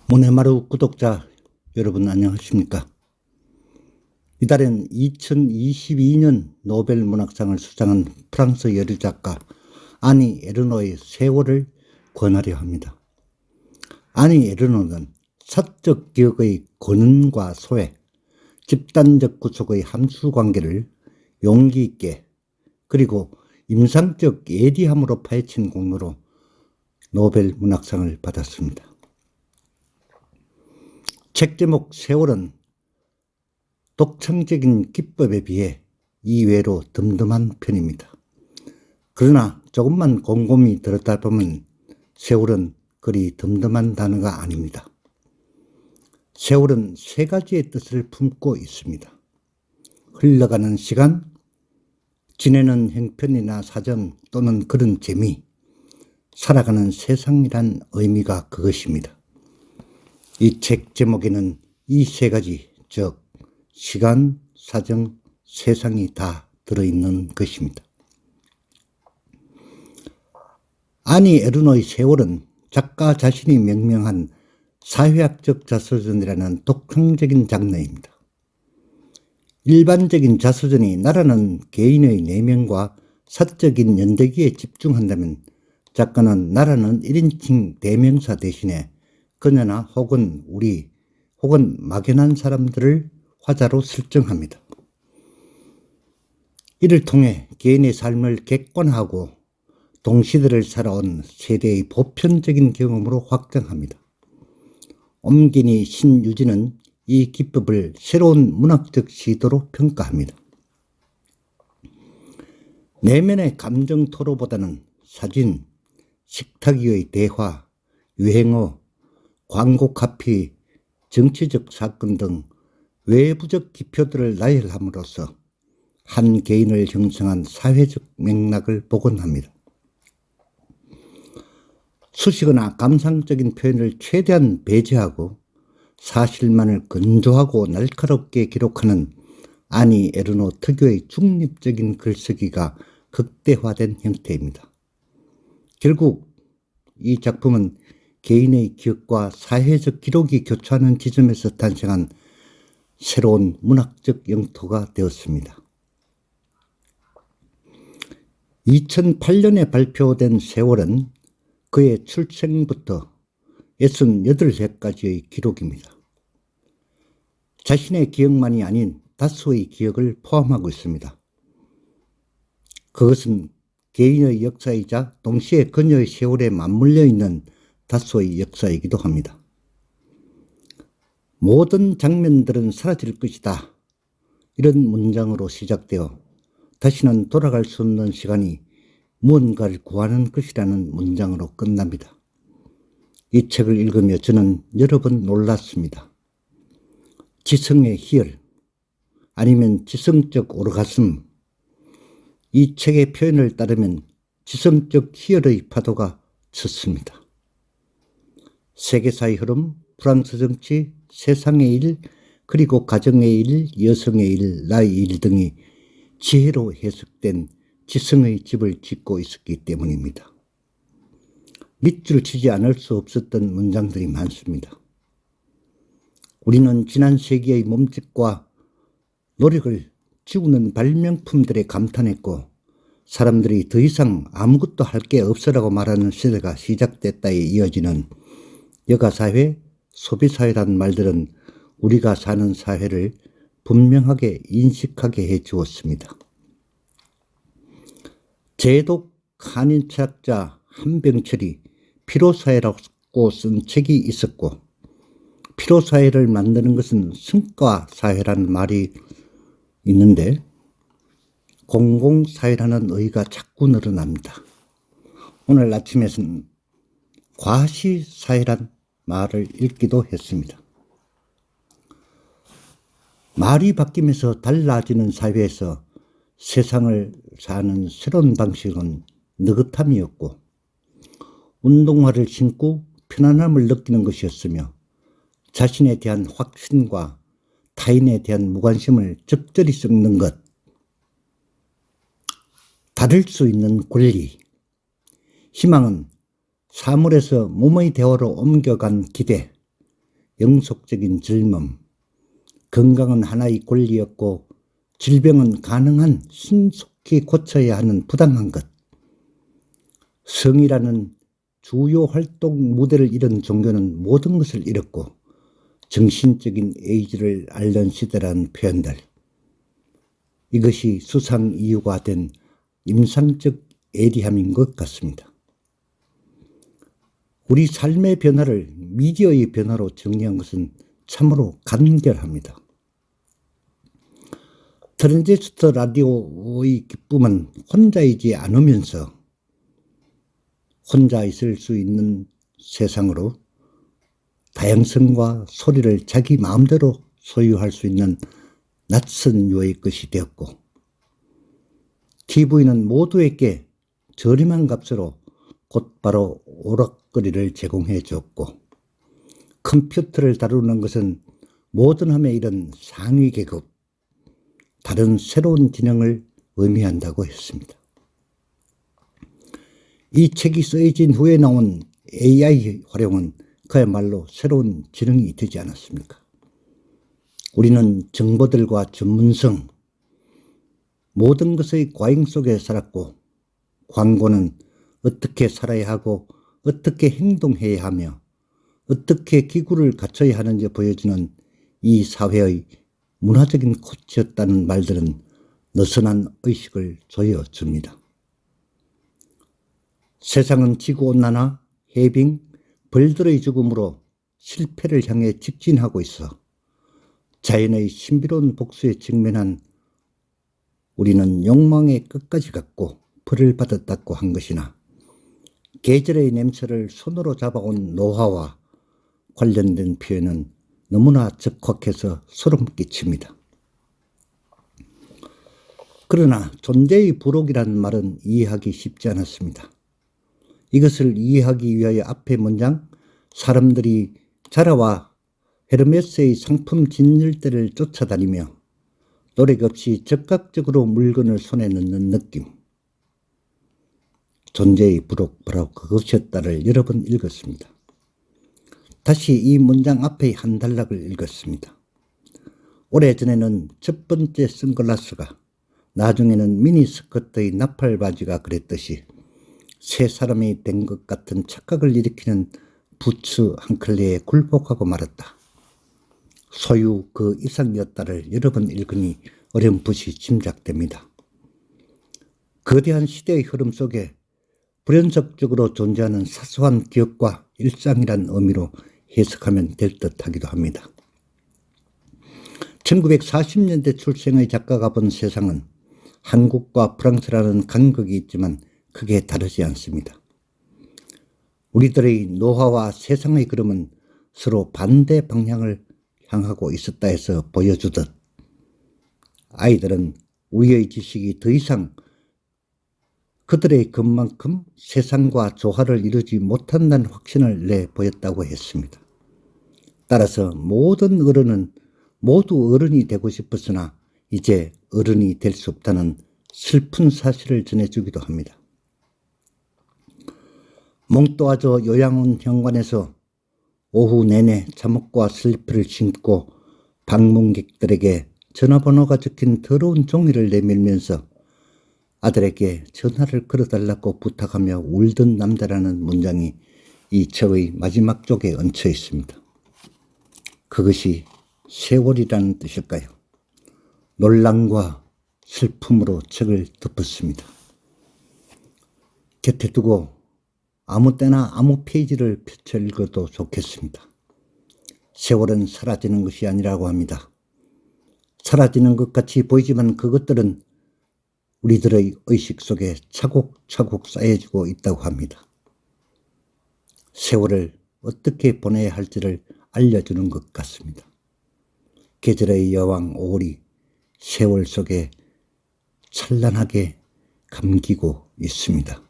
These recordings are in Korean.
모네마루 구독자 여러분 안녕하십니까? 이달엔 2022년 노벨 문학상을 수상한 프랑스 여류작가 아니 에르노의 세월을 권하려 합니다. 아니 에르노는 사적 기억의 권한과 소외, 집단적 구속의 함수관계를 용기 있게 그리고 임상적 예리함으로 파헤친 공로로 노벨 문학상을 받았습니다. 책 제목 세월은 독창적인 기법에 비해 이외로 덤덤한 편입니다. 그러나 조금만 곰곰이 들었다 보면 세월은 그리 덤덤한 단어가 아닙니다. 세월은 세 가지의 뜻을 품고 있습니다. 흘러가는 시간, 지내는 형편이나 사정 또는 그런 재미, 살아가는 세상이란 의미가 그것입니다. 이 책 제목에는 이 세 가지, 즉 시간, 사정, 세상이 다 들어있는 것입니다. 아니 에르노의 세월은 작가 자신이 명명한 사회학적 자서전이라는 독창적인 장르입니다. 일반적인 자서전이 나라는 개인의 내면과 사적인 연대기에 집중한다면 작가는 나라는 1인칭 대명사 대신에 그녀나 혹은 우리 혹은 막연한 사람들을 화자로 설정합니다. 이를 통해 개인의 삶을 객관화하고 동시대를 살아온 세대의 보편적인 경험으로 확장합니다. 엄기니 신유진은 이 기법을 새로운 문학적 시도로 평가합니다. 내면의 감정 토로보다는 사진, 식탁 위의 대화, 유행어, 광고 카피, 정치적 사건 등 외부적 기표들을 나열함으로써 한 개인을 형성한 사회적 맥락을 복원합니다. 수식어나 감상적인 표현을 최대한 배제하고 사실만을 건조하고 날카롭게 기록하는 아니 에르노 특유의 중립적인 글쓰기가 극대화된 형태입니다. 결국 이 작품은 개인의 기억과 사회적 기록이 교차하는 지점에서 탄생한 새로운 문학적 영토가 되었습니다. 2008년에 발표된 세월은 그의 출생부터 68회까지의 기록입니다. 자신의 기억만이 아닌 다수의 기억을 포함하고 있습니다. 그것은 개인의 역사이자 동시에 그녀의 세월에 맞물려 있는 다수의 역사이기도 합니다. 모든 장면들은 사라질 것이다. 이런 문장으로 시작되어 다시는 돌아갈 수 없는 시간이 무언가를 구하는 것이라는 문장으로 끝납니다. 이 책을 읽으며 저는 여러 번 놀랐습니다. 지성의 희열, 아니면 지성적 오르가슴, 이 책의 표현을 따르면 지성적 희열의 파도가 쳤습니다. 세계사의 흐름, 프랑스 정치, 세상의 일, 그리고 가정의 일, 여성의 일, 나의 일 등이 지혜로 해석된 지성의 집을 짓고 있었기 때문입니다. 밑줄 치지 않을 수 없었던 문장들이 많습니다. 우리는 지난 세기의 몸짓과 노력을 지우는 발명품들에 감탄했고 사람들이 더 이상 아무것도 할 게 없으라고 말하는 시대가 시작됐다에 이어지는 여가사회, 소비사회라는 말들은 우리가 사는 사회를 분명하게 인식하게 해주었습니다. 제독 한인철학자 한병철이 피로사회라고 쓴 책이 있었고 피로사회를 만드는 것은 성과사회라는 말이 있는데 공공사회라는 의의가 자꾸 늘어납니다. 오늘 아침에는 과시사회란 말을 읽기도 했습니다. 말이 바뀌면서 달라지는 사회에서 세상을 사는 새로운 방식은 느긋함이었고 운동화를 신고 편안함을 느끼는 것이었으며 자신에 대한 확신과 타인에 대한 무관심을 적절히 섞는 것, 다를 수 있는 권리, 희망은 사물에서 몸의 대화로 옮겨간 기대, 영속적인 젊음, 건강은 하나의 권리였고 질병은 가능한 신속히 고쳐야 하는 부당한 것, 성이라는 주요 활동 무대를 잃은 종교는 모든 것을 잃었고 정신적인 에이즈를 앓는 시대라는 표현들, 이것이 수상 이유가 된 임상적 예리함인 것 같습니다. 우리 삶의 변화를 미디어의 변화로 정리한 것은 참으로 간결합니다. 트랜지스터 라디오의 기쁨은 혼자이지 않으면서 혼자 있을 수 있는 세상으로 다양성과 소리를 자기 마음대로 소유할 수 있는 낯선 유의 것이 되었고, TV는 모두에게 저렴한 값으로 곧바로 오락거리를 제공해 줬고, 컴퓨터를 다루는 것은 모던함에 이른 상위 계급, 다른 새로운 진영을 의미한다고 했습니다. 이 책이 쓰여진 후에 나온 AI 활용은 그야말로 새로운 지능이 되지 않았습니까? 우리는 정보들과 전문성, 모든 것의 과잉 속에 살았고, 광고는 어떻게 살아야 하고 어떻게 행동해야 하며 어떻게 기구를 갖춰야 하는지 보여주는 이 사회의 문화적인 코치였다는 말들은 느슨한 의식을 조여줍니다. 세상은 지구온난화, 해빙, 벌들의 죽음으로 실패를 향해 직진하고 있어 자연의 신비로운 복수에 직면한 우리는 욕망의 끝까지 갔고 벌을 받았다고 한 것이나, 계절의 냄새를 손으로 잡아온 노화와 관련된 표현은 너무나 적확해서 소름 끼칩니다. 그러나 존재의 부록이라는 말은 이해하기 쉽지 않았습니다. 이것을 이해하기 위하여 앞의 문장, 사람들이 자라와 헤르메스의 상품 진열대를 쫓아다니며 노력 없이 즉각적으로 물건을 손에 넣는 느낌, 존재의 부록, 바로 그것이었다를 여러 번 읽었습니다. 다시 이 문장 앞의 한 단락을 읽었습니다. 오래전에는 첫 번째 선글라스가, 나중에는 미니스커트의 나팔바지가 그랬듯이 새 사람이 된 것 같은 착각을 일으키는 부츠 한 켤레에 굴복하고 말았다. 소유 그 이상이었다를 여러 번 읽으니 어렴풋이 짐작됩니다. 거대한 시대의 흐름 속에 불연속적으로 존재하는 사소한 기억과 일상이란 의미로 해석하면 될 듯하기도 합니다. 1940년대 출생의 작가가 본 세상은 한국과 프랑스라는 간극이 있지만 크게 다르지 않습니다. 우리들의 노화와 세상의 걸음은 서로 반대 방향을 향하고 있었다 해서 보여주듯, 아이들은 우리의 지식이 더 이상 그들의 것만큼 세상과 조화를 이루지 못한다는 확신을 내보였다고 했습니다. 따라서 모든 어른은 모두 어른이 되고 싶었으나 이제 어른이 될 수 없다는 슬픈 사실을 전해주기도 합니다. 몽또아조 요양원 현관에서 오후 내내 잠옷과 슬리퍼를 신고 방문객들에게 전화번호가 적힌 더러운 종이를 내밀면서 아들에게 전화를 걸어달라고 부탁하며 울던 남자라는 문장이 이 책의 마지막 쪽에 얹혀 있습니다. 그것이 세월이라는 뜻일까요? 논란과 슬픔으로 책을 덮었습니다. 곁에 두고 아무 때나 아무 페이지를 펼쳐 읽어도 좋겠습니다. 세월은 사라지는 것이 아니라고 합니다. 사라지는 것 같이 보이지만 그것들은 우리들의 의식 속에 차곡차곡 쌓여지고 있다고 합니다. 세월을 어떻게 보내야 할지를 알려주는 것 같습니다. 계절의 여왕 5월이 세월 속에 찬란하게 감기고 있습니다.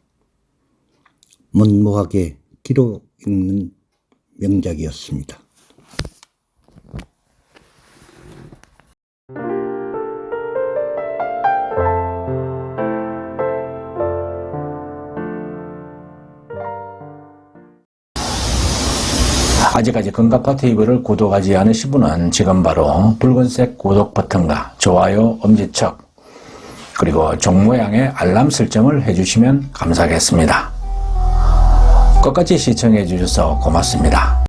문모하게 기로 읽는 명작이었습니다. 아직 아직까지 금가파 TV를 구독하지 않으신 분은 지금 바로 붉은색 구독 버튼과 좋아요, 엄지척, 그리고 종 모양의 알람 설정을 해주시면 감사하겠습니다. 끝까지 시청해 주셔서 고맙습니다.